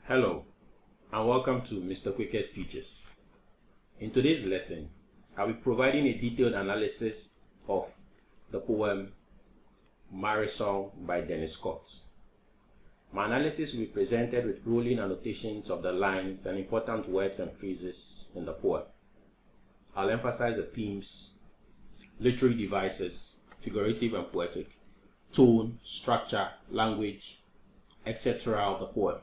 Hello, and welcome to Mr. Quickest Teaches. In today's lesson, I'll be providing a detailed analysis of the poem Marrysong by Dennis Scott. My analysis will be presented with rolling annotations of the lines and important words and phrases in the poem. I'll emphasize the themes, literary devices, figurative and poetic, tone, structure, language, etc. of the poem.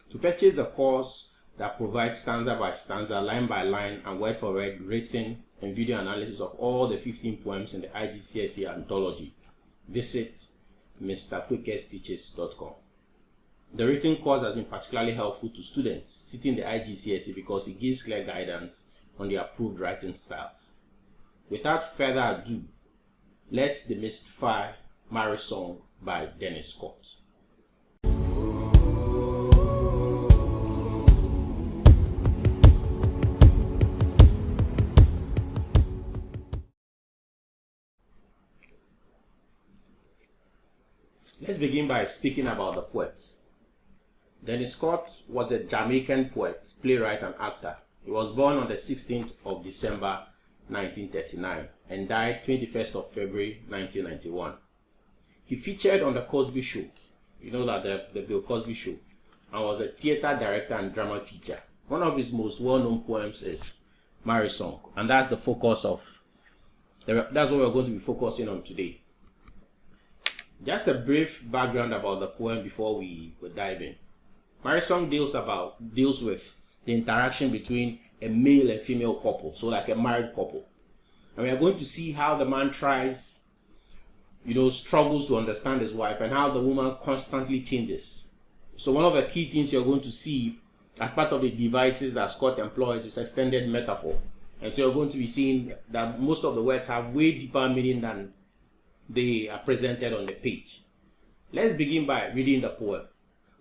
To purchase the course that provides stanza by stanza, line by line, and word for word written and video analysis of all the 15 poems in the IGCSE anthology, visit mrquickestteaches.com. The written course has been particularly helpful to students sitting the IGCSE because it gives clear guidance on the approved writing styles. Without further ado, let's demystify Marrysong by Dennis Scott. Let's begin by speaking about the poet. Dennis Scott was a Jamaican poet, playwright, and actor. He was born on the 16th of December 1939 and died 21st of February 1991. He featured on The Cosby Show, you know that the Bill Cosby Show, and was a theater director and drama teacher. One of his most well-known poems is Marrysong, and that's the focus of, that's what we're going to be focusing on today. Just a brief background about the poem before we dive in. Marrysong deals with the interaction between a male and female couple, so like a married couple. And we are going to see how the man tries, struggles to understand his wife, and how the woman constantly changes. So one of the key things you're going to see as part of the devices that Scott employs is extended metaphor. And so you're going to be seeing that most of the words have way deeper meaning than they are presented on the page. Let's begin by reading the poem,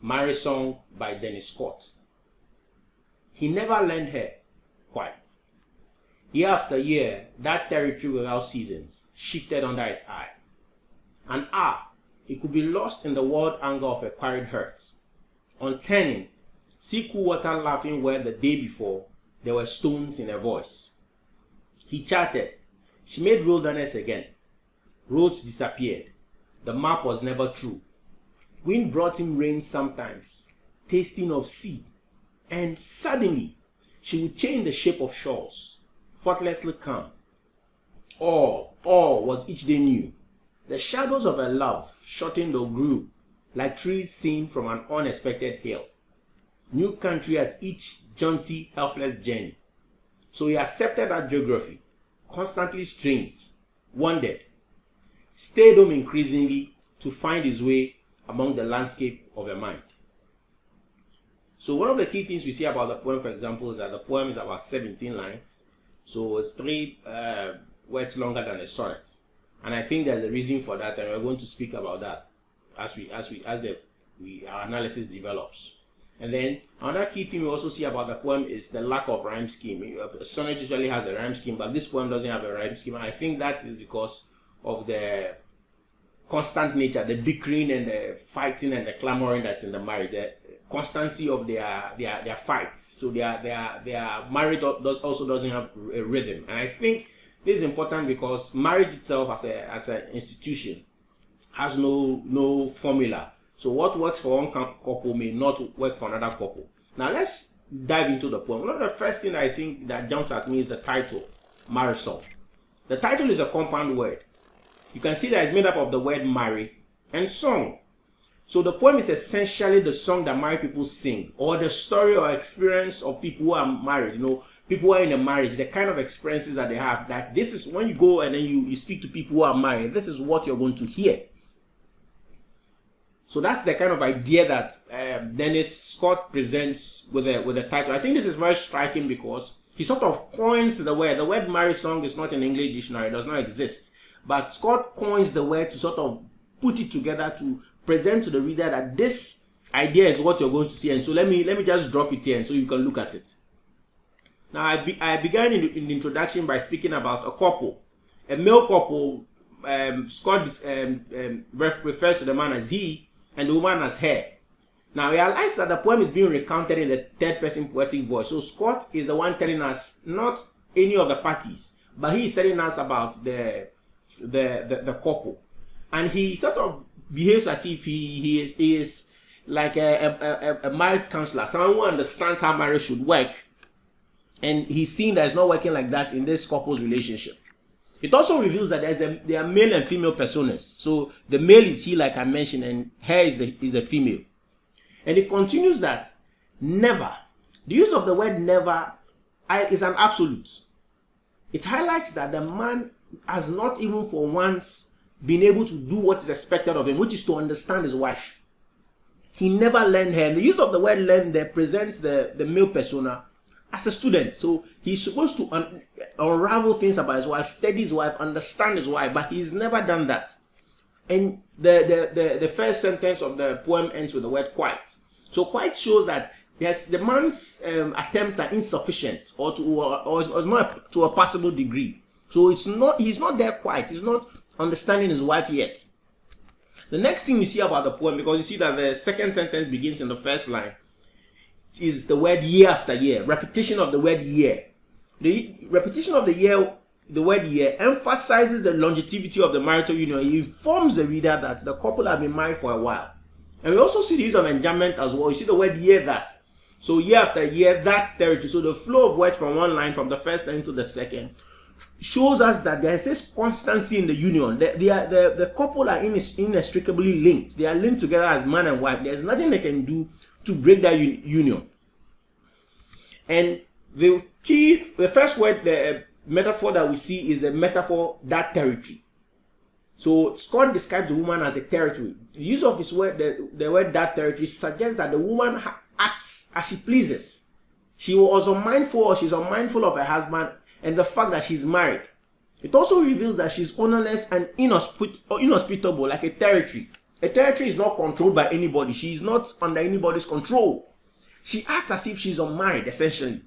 Marrysong by Dennis Scott. He never learned her quite. Year after year, that territory without seasons shifted under his eye. And it could be lost in the wild anger of a quarried hurt. On turning, see cool water laughing where the day before there were stones in her voice. He chatted. She made wilderness again. Roads disappeared. The map was never true. Wind brought him rain sometimes, tasting of sea. And suddenly, she would change the shape of shores, faultlessly calm. All was each day new. The shadows of her love shortened or grew, like trees seen from an unexpected hill. New country at each jaunty, helpless journey. So he accepted that geography, constantly strange, wondered, stayed home increasingly to find his way among the landscape of a mind. So one of the key things we see about the poem, for example, is that the poem is about 17 lines. So it's 3 words longer than a sonnet. And I think there's a reason for that, and we're going to speak about that as our analysis develops. And then another key thing we also see about the poem is the lack of rhyme scheme. A sonnet usually has a rhyme scheme, but this poem doesn't have a rhyme scheme. And I think that is because of the constant nature, the bickering and the fighting and the clamoring that's in the marriage, the constancy of their fights. So their marriage also doesn't have a rhythm. And I think this is important because marriage itself as an institution has no formula. So what works for one couple may not work for another couple. Now let's dive into the poem. One of the first things I think that jumps at me is the title, Marrysong. The title is a compound word. You can see that it's made up of the word marry and song. So the poem is essentially the song that married people sing, or the story or experience of people who are married. People who are in a marriage, the kind of experiences that they have. That this is when you go and then you speak to people who are married, this is what you're going to hear. So that's the kind of idea that Dennis Scott presents with the title. I think this is very striking because he sort of coins the word. The word Marrysong is not in English dictionary, it does not exist. But Scott coins the word to sort of put it together to present to the reader that this idea is what you're going to see. And so let me just drop it here and so you can look at it. Now I began in the introduction by speaking about a couple, a male couple. Scott refers to the man as he and the woman as her. Now realize that the poem is being recounted in the third person poetic voice. So Scott is the one telling us not any of the parties, but he is telling us about the couple, and he sort of behaves as if he is like a marriage counselor, someone who understands how marriage should work, and he's seeing that it's not working like that in this couple's relationship. It also reveals that there are male and female personas. So the male is he, like I mentioned, and her is the female. And it continues that never, the use of the word never is an absolute. It highlights that the man has not even for once been able to do what is expected of him, which is to understand his wife. He never learned her. And the use of the word learn there presents the male persona as a student. So he's supposed to unravel things about his wife, study his wife, understand his wife, but he's never done that. And the first sentence of the poem ends with the word quite. So quite shows that yes, the man's attempts are insufficient, or not to a possible degree. So he's not there quite. He's not understanding his wife yet. The next thing you see about the poem, because you see that the second sentence begins in the first line, is the word year after year, repetition of the word year. The repetition of the word year emphasizes the longevity of the marital union. It informs the reader that the couple have been married for a while. And we also see the use of enjambment as well. You see the word year that. So year after year, that territory. So the flow of words from one line, from the first line to the second, shows us that there is this constancy in the union. The couple are inextricably linked. They are linked together as man and wife. There's nothing they can do to break that union. And the first word, the metaphor that we see is the metaphor, that territory. So Scott describes the woman as a territory. The use of his word, the word that territory, suggests that the woman acts as she pleases. She's unmindful of her husband and the fact that she's married. It also reveals that she's ownerless and inhospitable, like a territory. A territory is not controlled by anybody. She is not under anybody's control. She acts as if she's unmarried, essentially.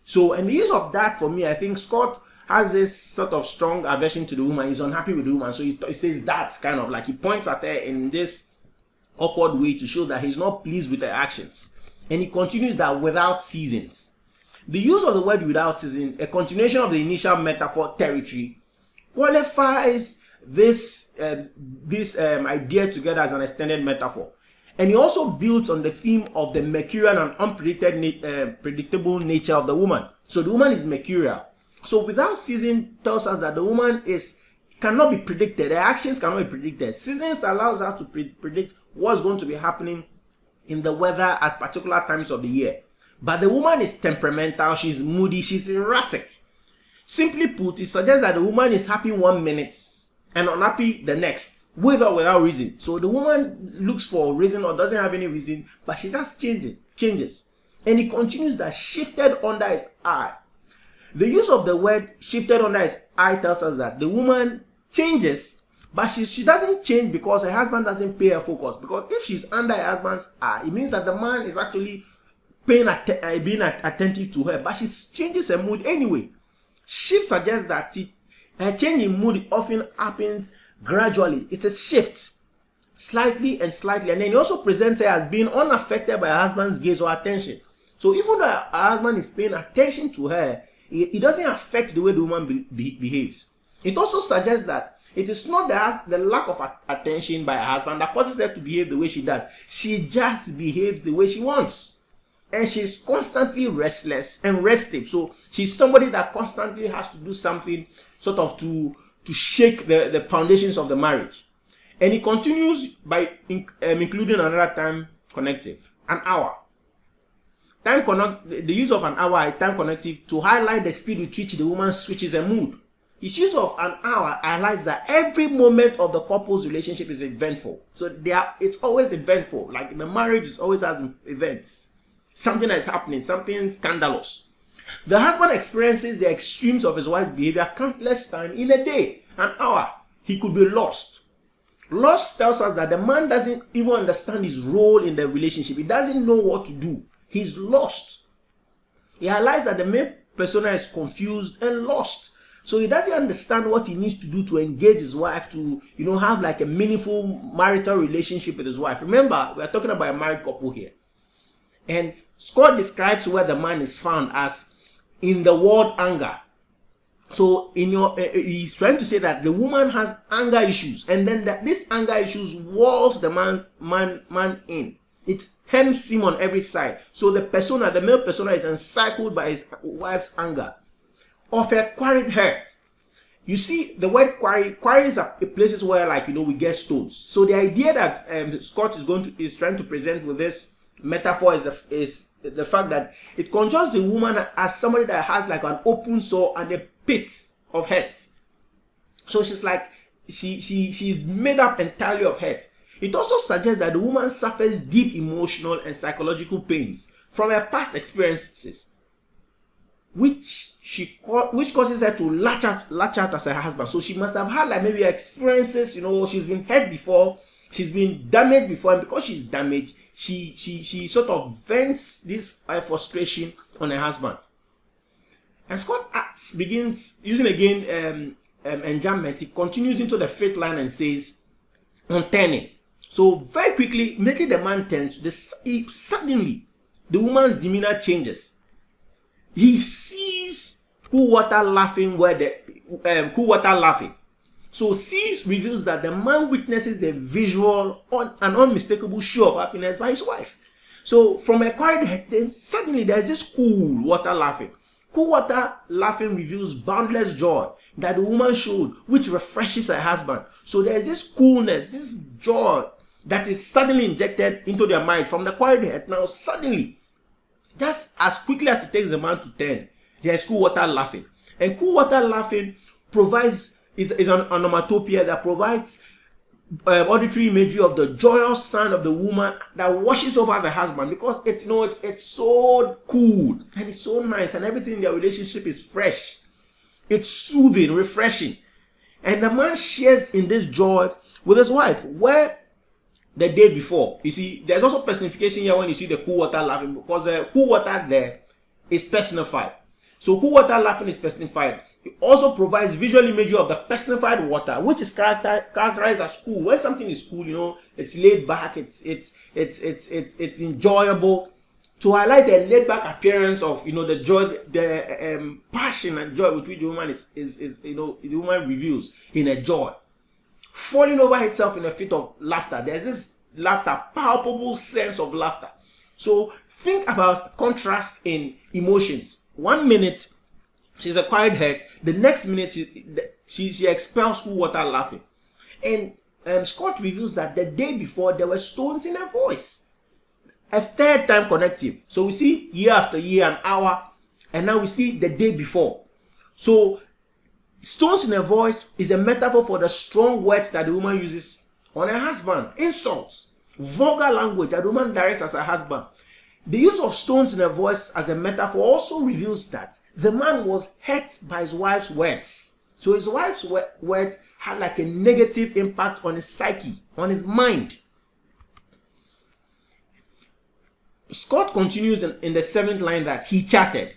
So, and the use of that, for me, I think Scott has this sort of strong aversion to the woman. He's unhappy with the woman. So he says that's kind of like, he points at her in this awkward way to show that he's not pleased with her actions. And he continues that without seasons. The use of the word without season, a continuation of the initial metaphor territory, qualifies this idea together as an extended metaphor. And he also builds on the theme of the mercurial and unpredictable nature of the woman. So the woman is mercurial. So without season tells us that the woman cannot be predicted. Her actions cannot be predicted. Seasons allows her to predict what's going to be happening in the weather at particular times of the year. But the woman is temperamental, she's moody, she's erratic. Simply put, it suggests that the woman is happy 1 minute and unhappy the next, with or without reason. So the woman looks for a reason or doesn't have any reason, but she just changes. And he continues that shifted under his eye. The use of the word shifted under his eye tells us that the woman changes, but she doesn't change because her husband doesn't pay her focus. Because if she's under her husband's eye, it means that the man is actually being attentive to her, but she changes her mood anyway. Shift suggests that her change in mood often happens gradually. It's a shift, slightly and slightly, and then he also presents her as being unaffected by her husband's gaze or attention. So even though her husband is paying attention to her, it doesn't affect the way the woman behaves. It also suggests that it is not the lack of attention by her husband that causes her to behave the way she does. She just behaves the way she wants. And she's constantly restless and restive. So she's somebody that constantly has to do something sort of to shake the foundations of the marriage. And he continues by including another time connective, an hour. The use of an hour, a time connective, to highlight the speed with which the woman switches her mood. His use of an hour highlights that every moment of the couple's relationship is eventful. So it's always eventful. Like the marriage always has events. Something that is happening, something scandalous. The husband experiences the extremes of his wife's behavior countless times in a day, an hour. He could be lost. Lost tells us that the man doesn't even understand his role in the relationship. He doesn't know what to do. He's lost. He highlights that the main persona is confused and lost. So he doesn't understand what he needs to do to engage his wife to, have like a meaningful marital relationship with his wife. Remember, we are talking about a married couple here. And Scott describes where the man is found as in the word anger. So he's trying to say that the woman has anger issues, and then that this anger issues walls the man in. It hems him on every side. So the male persona is encircled by his wife's anger. Of a quarried heart. You see, the word quarries are places where, we get stones. So the idea that Scott is trying to present with this metaphor is the fact that it conjures the woman as somebody that has like an open sore and a pit of hurt. So she's like she's made up entirely of hurt. It also suggests that the woman suffers deep emotional and psychological pains from her past experiences, which causes her to latch out as her husband. So she must have had like maybe experiences, she's been hurt before, she's been damaged before, and because she's damaged, she sort of vents this frustration on her husband. And Scott begins using again enjambment. He continues into the fifth line and says, on turning. So very quickly, immediately the man turns, suddenly the woman's demeanor changes. He sees cool water laughing So sees reveals that the man witnesses a visual, an unmistakable show of happiness by his wife. So from a quiet head, suddenly there's this cool water laughing. Cool water laughing reveals boundless joy that the woman showed, which refreshes her husband. So there's this coolness, this joy that is suddenly injected into their marriage from the quiet head. Now suddenly, just as quickly as it takes the man to turn, there is cool water laughing. And cool water laughing is an onomatopoeia that provides auditory imagery of the joyous sound of the woman that washes over the husband, because it's so cool and it's so nice and everything in their relationship is fresh. It's soothing, refreshing. And the man shares in this joy with his wife, where the day before, you see, there's also personification here when you see the cool water laughing, because the cool water there is personified. So cool water laughing is personified. It also provides visual imagery of the personified water, which is characterized as cool. When something is cool, it's laid back, it's enjoyable. To highlight the laid back appearance of the joy, the passion and joy with which the woman the woman reveals in a joy, falling over itself in a fit of laughter. There's this laughter, palpable sense of laughter. So think about contrast in emotions. 1 minute she's a quiet hurt, the next minute she expels cool water laughing. And Scott reveals that the day before there were stones in her voice. A third time connective. So we see year after year, an hour, and now we see the day before. So stones in her voice is a metaphor for the strong words that the woman uses on her husband. Insults, vulgar language that the woman directs as her husband. The use of stones in her voice as a metaphor also reveals that the man was hurt by his wife's words. So his wife's words had like a negative impact on his psyche, on his mind. Scott continues in the 7th line that he chatted.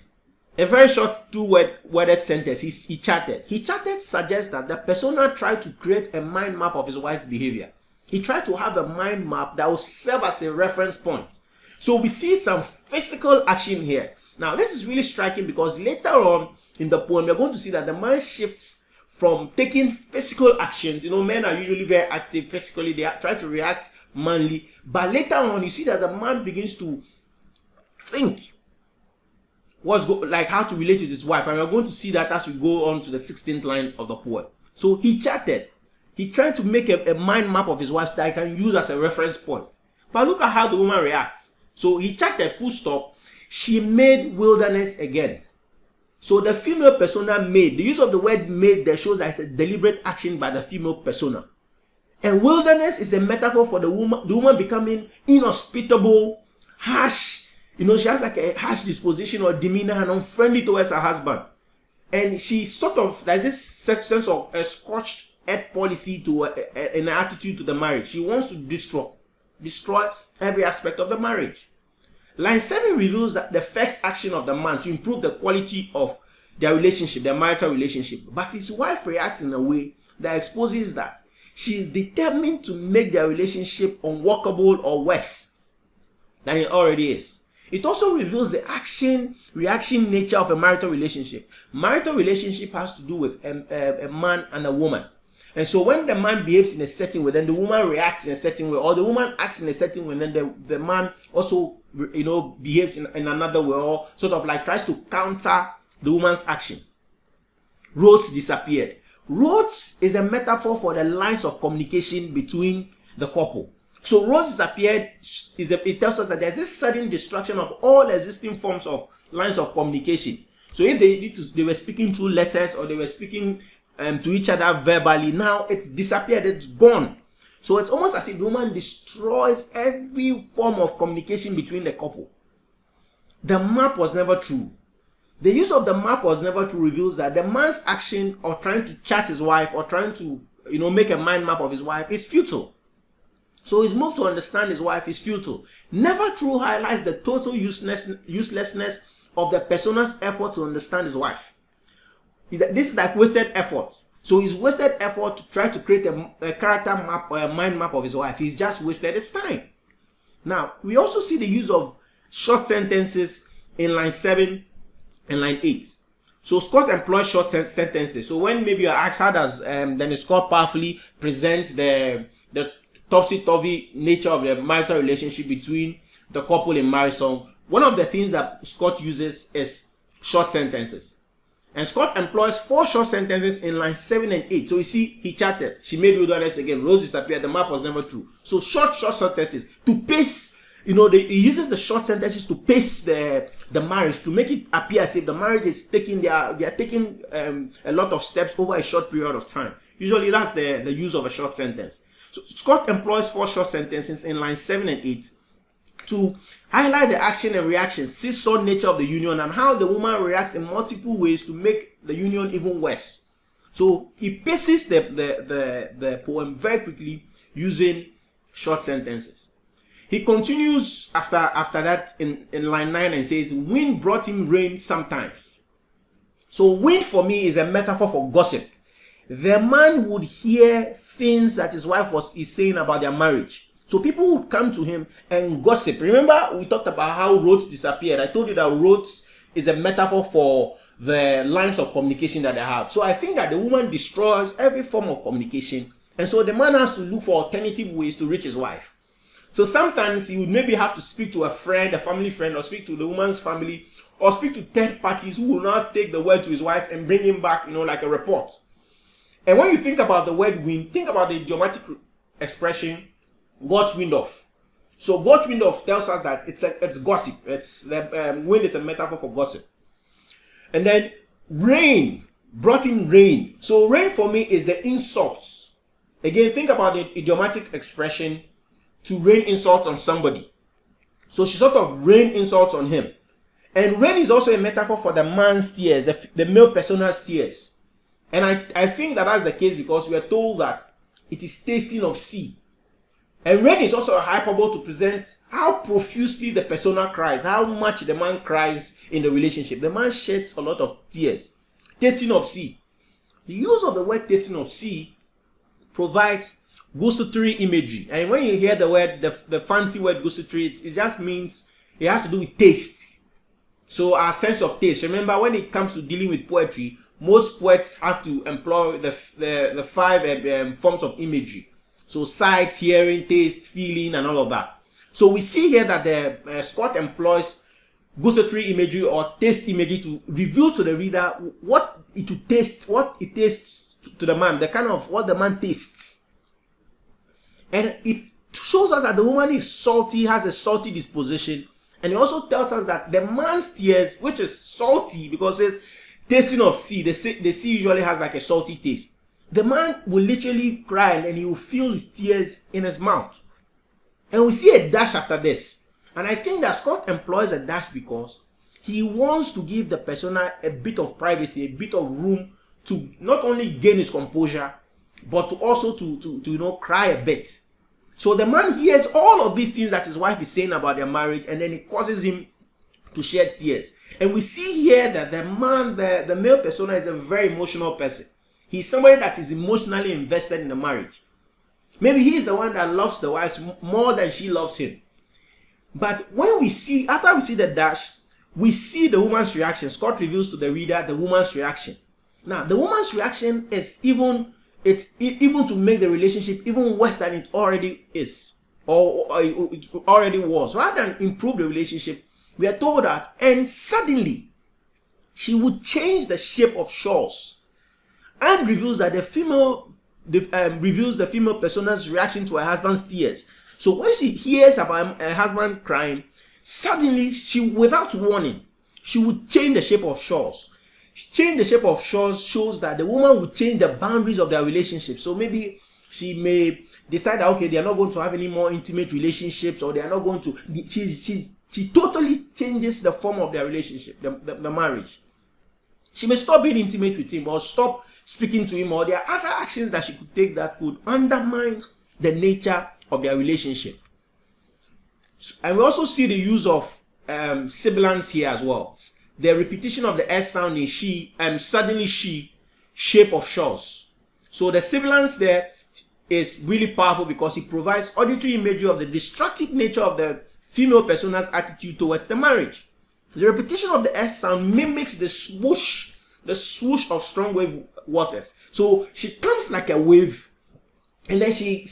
A very short 2-worded sentence. He chatted. He chatted suggests that the persona tried to create a mind map of his wife's behavior. He tried to have a mind map that will serve as a reference point. So we see some physical action here. Now this is really striking, because later on in the poem you're going to see that the man shifts from taking physical actions. Men are usually very active physically. They try to react manly. But later on you see that the man begins to think how to relate with his wife. And we're going to see that as we go on to the 16th line of the poem. So he chatted. He tried to make a mind map of his wife that he can use as a reference point. But look at how the woman reacts. So he chatted, full stop. She made wilderness again. So the female persona made, the use of the word made there shows that it's a deliberate action by the female persona. And wilderness is a metaphor for the woman becoming inhospitable, harsh. She has like a harsh disposition or demeanor and unfriendly towards her husband. And she there's this sense of a scorched earth policy to an attitude to the marriage. She wants to destroy every aspect of the marriage. Line 7 reveals that the first action of the man to improve the quality of their relationship, their marital relationship. But his wife reacts in a way that exposes that she is determined to make their relationship unworkable or worse than it already is. It also reveals the action-reaction nature of a marital relationship. Marital relationship has to do with a man and a woman. And so when the man behaves in a certain way, then the woman reacts in a certain way, or the woman acts in a certain way, and then the man also, behaves in another way, or sort of like tries to counter the woman's action. Roads disappeared. Roads is a metaphor for the lines of communication between the couple. So roads disappeared, it tells us that there's this sudden destruction of all existing forms of lines of communication. So if they were speaking through letters, or they were speaking to each other verbally, now it's disappeared, it's gone. So it's almost as if the woman destroys every form of communication between the couple. The map was never true. The use of the map was never true reveals that the man's action of trying to chat his wife, or trying to make a mind map of his wife, is futile. So his move to understand his wife is futile. Never true highlights the total uselessness of the persona's effort to understand his wife. This is like wasted effort. So his wasted effort to try to create a character map or a mind map of his wife, he's just wasted his time. Now, we also see the use of short sentences in line 7 and line 8. So Scott employs short sentences. So when maybe you're asked, how does then Scott powerfully presents the topsy-turvy nature of the marital relationship between the couple in Marrysong, one of the things that Scott uses is short sentences. And Scott employs 4 short sentences in line 7 and 8. So you see, he chatted, she made wilderness again, Rose disappeared, the map was never true. So short sentences to pace, he uses the short sentences to pace the marriage, to make it appear as if the marriage is taking, they are taking a lot of steps over a short period of time. Usually that's the use of a short sentence. So Scott employs 4 short sentences in lines 7 and 8 to highlight the action and reaction, seesaw nature of the union, and how the woman reacts in multiple ways to make the union even worse. So he paces the poem very quickly using short sentences. He continues after that in line 9 and says, wind brought him rain sometimes. So wind for me is a metaphor for gossip. The man would hear things that his wife is saying about their marriage. So people would come to him and gossip. Remember, we talked about how roads disappeared. I told you that roads is a metaphor for the lines of communication that they have. So I think that the woman destroys every form of communication. And so the man has to look for alternative ways to reach his wife. So sometimes he would maybe have to speak to a friend, a family friend, or speak to the woman's family, or speak to third parties who will not take the word to his wife and bring him back, like a report. And when you think about the word wind, think about the idiomatic expression, got wind of. So got wind of tells us that it's gossip. It's the wind is a metaphor for gossip. And then rain, brought in rain. So rain for me is the insults. Again, think about the idiomatic expression, to rain insults on somebody. So she sort of rained insults on him. And rain is also a metaphor for the man's tears, the male persona's tears. And I think that that's the case because we are told that it is tasting of sea. And rain is also a hyperbole to present how profusely the persona cries, how much the man cries in the relationship. The man sheds a lot of tears. Tasting of sea. The use of the word tasting of sea provides gustatory imagery. And when you hear the word, the fancy word gustatory, it just means it has to do with taste. So our sense of taste. Remember, when it comes to dealing with poetry, most poets have to employ the 5 forms of imagery. So sight, hearing, taste, feeling, and all of that. So we see here that the Scott employs gustatory imagery or taste imagery to reveal to the reader what it tastes to the man, the kind of what the man tastes. And it shows us that the woman is salty, has a salty disposition. And it also tells us that the man's tears, which is salty because it's tasting of sea, the sea usually has like a salty taste. The man will literally cry and he will feel his tears in his mouth. And we see a dash after this. And I think that Scott employs a dash because he wants to give the persona a bit of privacy, a bit of room to not only gain his composure, but to also to cry a bit. So the man hears all of these things that his wife is saying about their marriage, and then it causes him to shed tears. And we see here that the man, the male persona, is a very emotional person. He's somebody that is emotionally invested in the marriage. Maybe he is the one that loves the wife more than she loves him. But when we see, after we see the dash, we see the woman's reaction. Scott reveals to the reader the woman's reaction. Now, the woman's reaction is even to make the relationship even worse than it already is, or it already was. Rather than improve the relationship, we are told that, and suddenly she would change the shape of shores, and reveals that the female persona's reaction to her husband's tears. So when she hears about her husband crying, suddenly she, without warning, she would change the shape of shores. Change the shape of shores shows that the woman would change the boundaries of their relationship. So maybe she may decide that, okay, they are not going to have any more intimate relationships, or they are not going to. She totally changes the form of their relationship, the marriage. She may stop being intimate with him, or stop speaking to him, or there are other actions that she could take that could undermine the nature of their relationship. And we also see the use of sibilance here as well. The repetition of the S sound in she, suddenly she, shape of shores. So the sibilance there is really powerful because it provides auditory imagery of the destructive nature of the female persona's attitude towards the marriage. The repetition of the S sound mimics the swoosh of strong wave waters. So she comes like a wave, and then she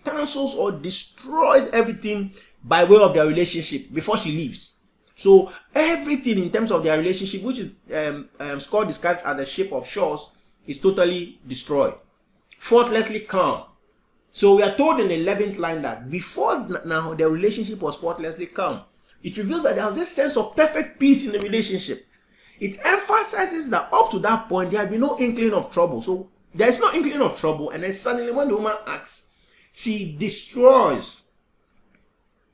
cancels or destroys everything by way of their relationship before she leaves. So everything in terms of their relationship, which is Scott describes as the shape of shores, is totally destroyed. Faultlessly calm. So we are told in the 11th line that before now their relationship was faultlessly calm. It reveals that there was this sense of perfect peace in the relationship. It emphasizes that up to that point there had been no inkling of trouble. So there is no inkling of trouble, and then suddenly when the woman acts, she destroys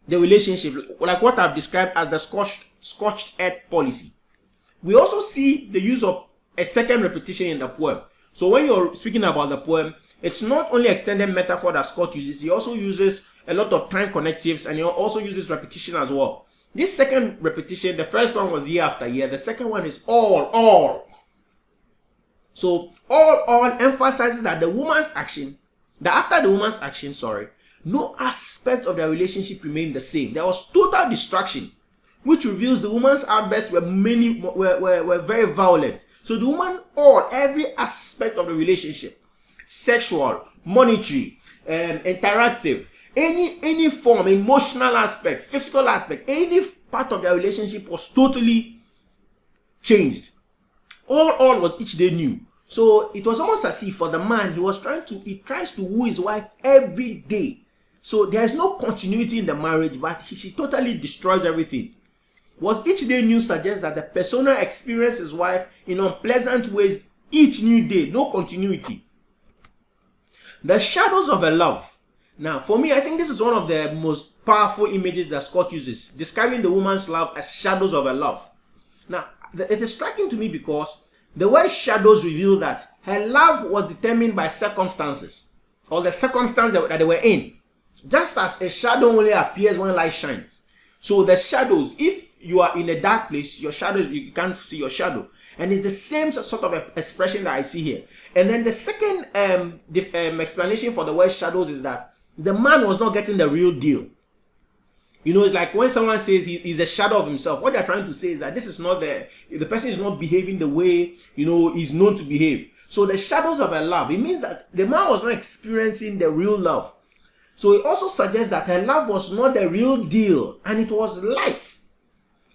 the relationship, like what I've described as the scorched earth policy. We also see the use of a second repetition in the poem. So when you're speaking about the poem, it's not only extended metaphor that Scott uses, he also uses a lot of time connectives, and he also uses repetition as well. This second repetition, the first one was year after year, the second one is all. So all emphasizes that after the woman's action, no aspect of their relationship remained the same. There was total destruction, which reveals the woman's outbursts were very violent. So the woman, every aspect of the relationship, sexual, monetary, interactive, any form, emotional aspect, physical aspect, any part of their relationship was totally changed. All was each day new. So it was almost as if for the man, he tries to woo his wife every day. So there is no continuity in the marriage, but she totally destroys everything. Was each day new suggests that the persona experiences his wife in unpleasant ways each new day, no continuity. The shadows of a love. Now, for me, I think this is one of the most powerful images that Scott uses, describing the woman's love as shadows of a love. Now, it is striking to me because the word shadows reveal that her love was determined by circumstances, or the circumstance that they were in. Just as a shadow only appears when light shines. So the shadows, if you are in a dark place, your shadows, you can't see your shadow. And it's the same sort of expression that I see here. And then the second explanation for the word shadows is that the man was not getting the real deal. You know, it's like when someone says he's a shadow of himself, what they're trying to say is that this is not the person is not behaving the way, he's known to behave. So the shadows of a love, it means that the man was not experiencing the real love. So it also suggests that her love was not the real deal, and it was light.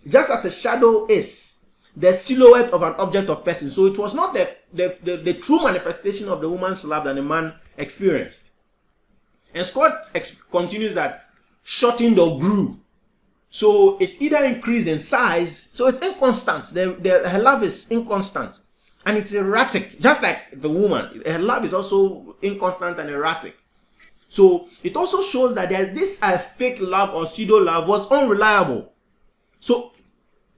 Just as a shadow is the silhouette of an object of person. So it was not the true manifestation of the woman's love that the man experienced. And Scott continues that shortened or grew. So it either increased in size, so it's inconstant. Her love is inconstant. And it's erratic, just like the woman. Her love is also inconstant and erratic. So it also shows that this fake love or pseudo love was unreliable. So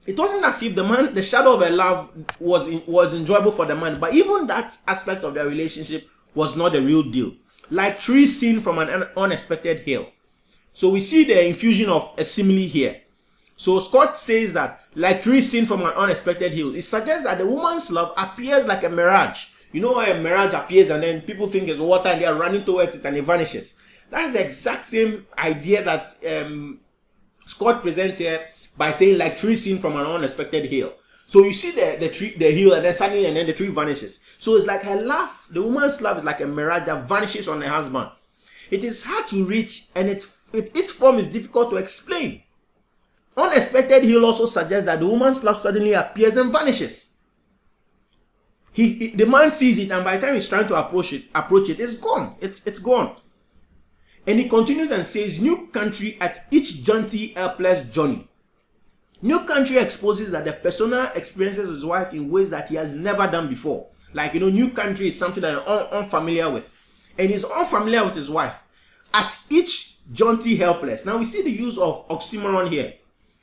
it wasn't as if the shadow of her love was enjoyable for the man, but even that aspect of their relationship was not the real deal. Like trees seen from an unexpected hill. So we see the infusion of a simile here. So Scott says that, like trees seen from an unexpected hill, it suggests that the woman's love appears like a mirage. You know how a mirage appears and then people think it's water and they are running towards it and it vanishes. That's the exact same idea that Scott presents here by saying, like trees seen from an unexpected hill. So you see the hill, and then suddenly, and then the tree vanishes. So it's like her love, the woman's love is like a mirage that vanishes on her husband. It is hard to reach, and its form is difficult to explain. Unexpected hill also suggests that the woman's love suddenly appears and vanishes. The man sees it, and by the time he's trying to approach it, it's gone. It's gone. And he continues and says, new country at each jaunty, helpless journey. New country exposes that the persona experiences his wife in ways that he has never done before. Like, new country is something that I'm unfamiliar with. And he's unfamiliar with his wife. At each jaunty, helpless. Now we see the use of oxymoron here.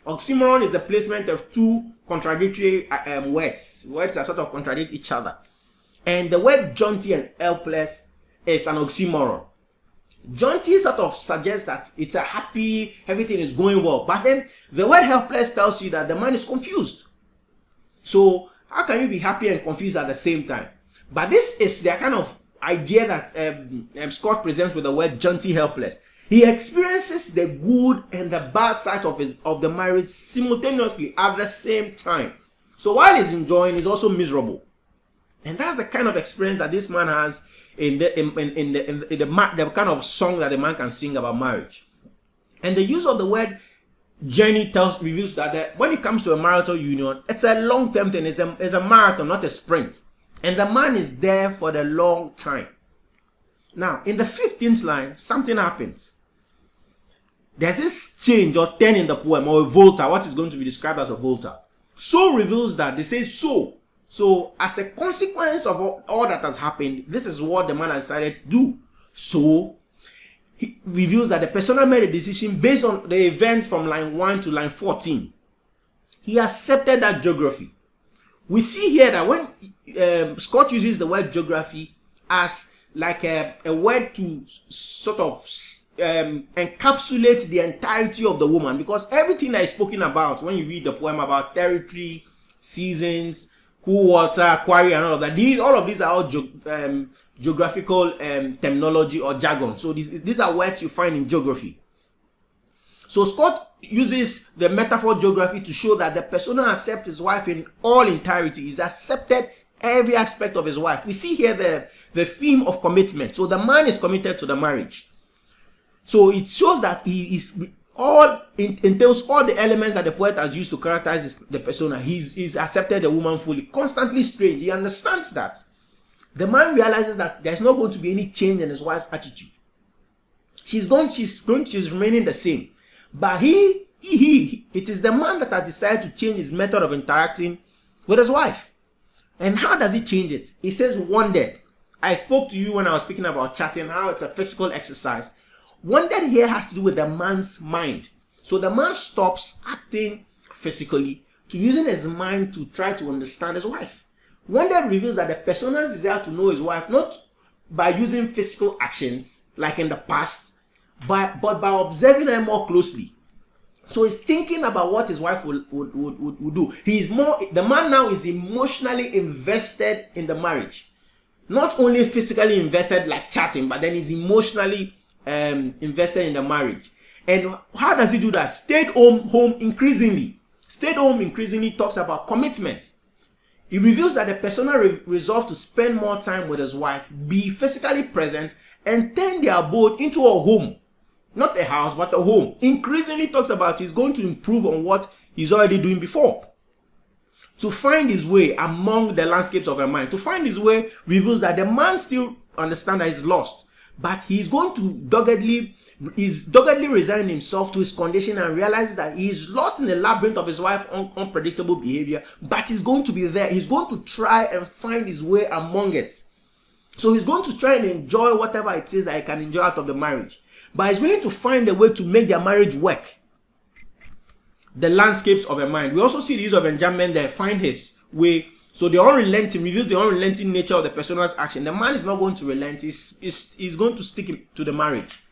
Oxymoron is the placement of two contradictory words. Words that sort of contradict each other. And the word jaunty and helpless is an oxymoron. Jaunty sort of suggests that it's a happy, everything is going well. But then the word helpless tells you that the man is confused. So how can you be happy and confused at the same time? But this is the kind of idea that Scott presents with the word jaunty, helpless. He experiences the good and the bad side of the marriage simultaneously at the same time. So while he's enjoying, he's also miserable. And that's the kind of experience that this man has in the kind of song that the man can sing about marriage. And the use of the word journey reveals that when it comes to a marital union, it's a long-term thing. It's a marathon, not a sprint. And the man is there for the long time. Now, in the 15th line, something happens. There's this change or turn in the poem, or a volta, what is going to be described as a volta. So reveals that, they say so. So, as a consequence of all that has happened, this is what the man has decided to do. So, he reveals that the persona made a decision based on the events from line 1 to line 14. He accepted that geography. We see here that when Scott uses the word geography as like a word to sort of encapsulate the entirety of the woman, because everything that is spoken about when you read the poem about territory, seasons, cool water, quarry, and all of that, all of these are all geographical terminology or jargon. So these are words you find in geography. So Scott uses the metaphor geography to show that the persona accepts his wife in all entirety. He's accepted every aspect of his wife. We see here the theme of commitment. So the man is committed to the marriage. So it shows that he is entails all the elements that the poet has used to characterize the persona. He's accepted the woman fully. Constantly strange. He understands that. The man realizes that there's not going to be any change in his wife's attitude. She's remaining the same. But it is the man that has decided to change his method of interacting with his wife. And how does he change it? He says wondered. I spoke to you when I was speaking about chatting, how it's a physical exercise. Wondered here has to do with the man's mind. So the man stops acting physically to using his mind to try to understand his wife. Wondered reveals that the persona's desire to know his wife not by using physical actions like in the past, but by observing her more closely. So he's thinking about what his wife would do. The man now is emotionally invested in the marriage. Not only physically invested like chatting, but then he's emotionally invested in the marriage. And how does he do that? Stayed home increasingly. Stayed home increasingly talks about commitment. He reveals that the persona resolved to spend more time with his wife, be physically present, and turn their abode into a home. Not a house, but a home. Increasingly talks about he's going to improve on what he's already doing before. To find his way among the landscapes of her mind. To find his way reveals that the man still understands that he's lost. But he's going to doggedly resign himself to his condition and realizes that he is lost in the labyrinth of his wife's unpredictable behavior. But he's going to be there. He's going to try and find his way among it. So he's going to try and enjoy whatever it is that he can enjoy out of the marriage. But he's willing to find a way to make their marriage work. The landscapes of her mind. We also see the use of enjambment there. Find his way. So the unrelenting reveals the unrelenting nature of the persona's action. The man is not going to relent. He's going to stick to the marriage.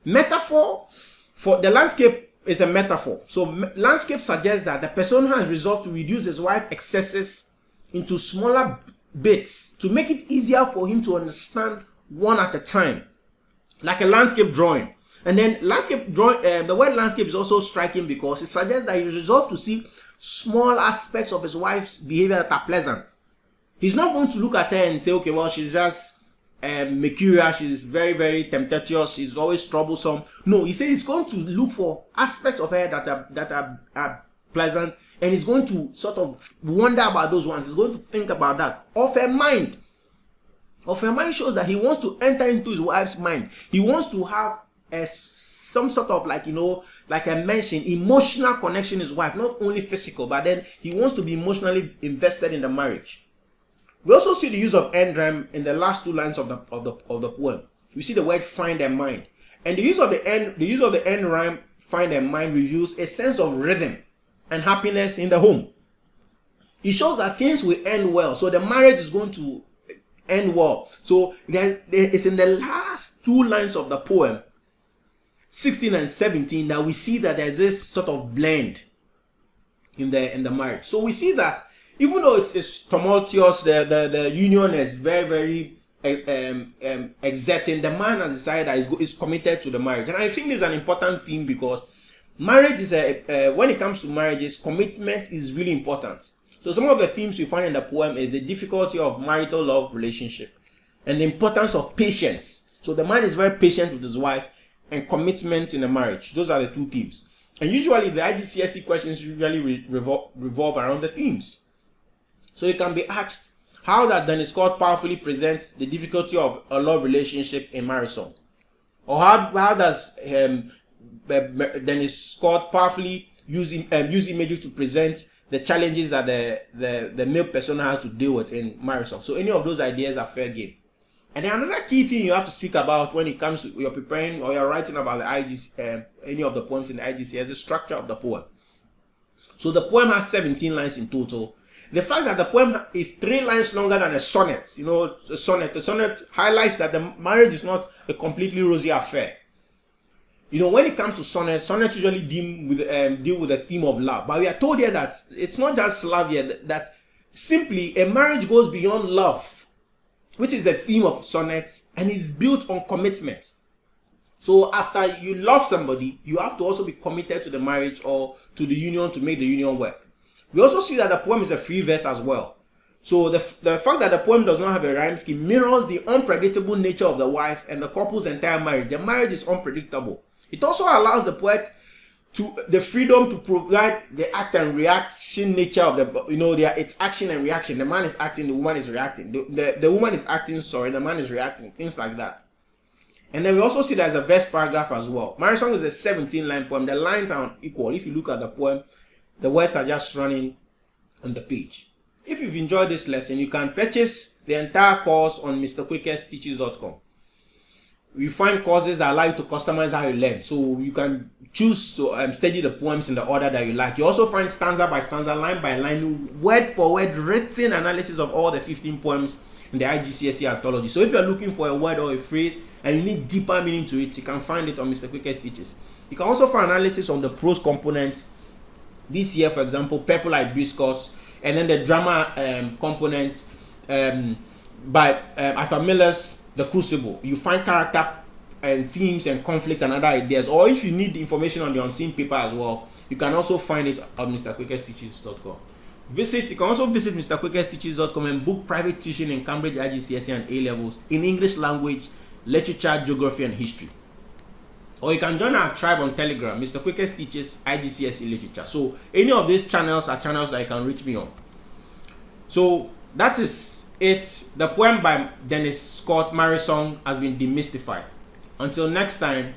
Metaphor for the landscape is a metaphor. So landscape suggests that the person has resolved to reduce his wife's excesses into smaller bits to make it easier for him to understand one at a time, like a landscape drawing. And then landscape drawing, the word landscape is also striking because it suggests that he resolved to see small aspects of his wife's behavior that are pleasant. He's not going to look at her and say, okay, well, she's just mercurial, she's very, very tempestuous, she's always troublesome. No, he says he's going to look for aspects of her that are pleasant, and he's going to sort of wonder about those ones. He's going to think about that. Of her mind shows that he wants to enter into his wife's mind. He wants to have some sort of, like, like I mentioned, emotional connection with his wife, not only physical, but then he wants to be emotionally invested in the marriage. We also see the use of end rhyme in the last two lines of the poem. We see the word find and mind, and the use of the end rhyme find and mind reveals a sense of rhythm and happiness in the home. It shows that things will end well, so the marriage is going to end well. So it's in the last two lines of the poem, 16 and 17, that we see that there's this sort of blend in the marriage. So we see that even though it's tumultuous, the union is very, very exerting, the man has decided that he's committed to the marriage. And I think this is an important theme because marriage is when it comes to marriages, commitment is really important. So some of the themes we find in the poem is the difficulty of marital love relationship and the importance of patience. So the man is very patient with his wife, and commitment in a marriage. Those are the two themes. And usually the IGCSE questions usually revolve around the themes. So it can be asked how that Dennis Scott powerfully presents the difficulty of a love relationship in Marrysong, or how does Dennis Scott powerfully use imagery to present the challenges that the male persona has to deal with in Marrysong. So any of those ideas are fair game. And then another key thing you have to speak about when it comes to you're preparing or you're writing about the IGC, any of the poems in the IGC, is the structure of the poem. So the poem has 17 lines in total. The fact that the poem is 3 lines longer than a sonnet, the sonnet highlights that the marriage is not a completely rosy affair. When it comes to sonnets usually deal with the theme of love. But we are told here that it's not just love here, that simply a marriage goes beyond love, which is the theme of sonnets, and is built on commitment. So after you love somebody, you have to also be committed to the marriage or to the union to make the union work. We also see that the poem is a free verse as well. So the fact that the poem does not have a rhyme scheme mirrors the unpredictable nature of the wife and the couple's entire marriage. The marriage is unpredictable. It also allows the poet the freedom to provide the act and reaction nature of it's action and reaction. The man is acting, the woman is reacting. The woman is acting, the man is reacting. Things like that. And then we also see there's a verse paragraph as well. Marrysong is a 17-line poem. The lines are unequal. If you look at the poem, the words are just running on the page. If you've enjoyed this lesson, you can purchase the entire course on mrquickersteaches.com. You find courses that allow you to customize how you learn. So you can choose to study the poems in the order that you like. You also find stanza by stanza, line by line, word for word, written analysis of all the 15 poems in the IGCSE anthology. So if you're looking for a word or a phrase and you need deeper meaning to it, you can find it on Mr. Quicker's Teaches. You can also find analysis on the prose component. This year, for example, Purple Hibiscus, and then the drama component by Arthur Miller's The Crucible. You find character and themes and conflicts and other ideas. Or if you need information on the unseen paper as well, you can also find it on mrquickersteaches.com. You can also visit mrquickersteaches.com and book private tuition in Cambridge IGCSE and A levels in English language, literature, geography, and history. Or you can join our tribe on Telegram, Mr. Quicker's Teaches IGCSE Literature. So any of these channels are channels that you can reach me on. So that is it. The poem by Dennis Scott, Marrysong, has been demystified. Until next time,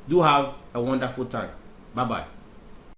do have a wonderful time. Bye-bye.